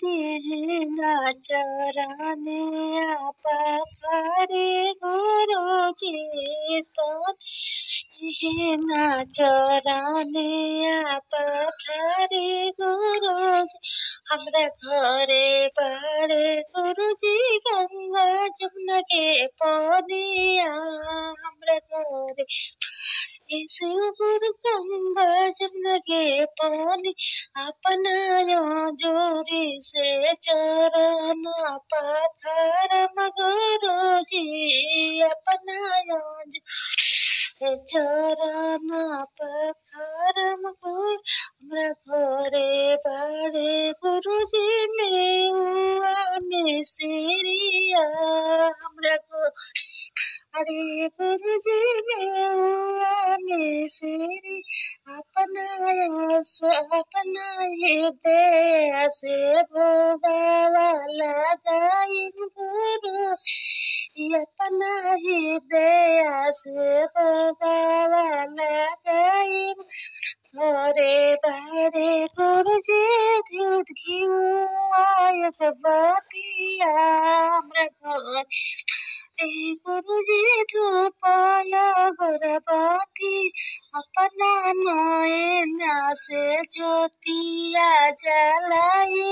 दिहला चरने पखारे गुरुजी तो दिहला चरने पखारे गुरुजी हमरा घरे बाड़े गुरुजी गंगा जमुना के पनिया हमरा घरे ईश्वर गंगा जमुना के पानी अपनायो जोरी से चरण पखार गुरुजी अपनायो चरण पखार हमरा घरे बाड़े गुरुजी मेउआ मिसरिया हमरा अरे गुरुजी मेउआ मिसरी अपनाया अपना हृदय से भोगावा लगाइन गुरु अपना हृदय से भोगावा लगाइन घरे बाड़े गुरुजी दूध घिउआ बतिया हमरा घर गुरुजी धूपय अगरबत्ती अपना नयना से ज्योतिया जलाई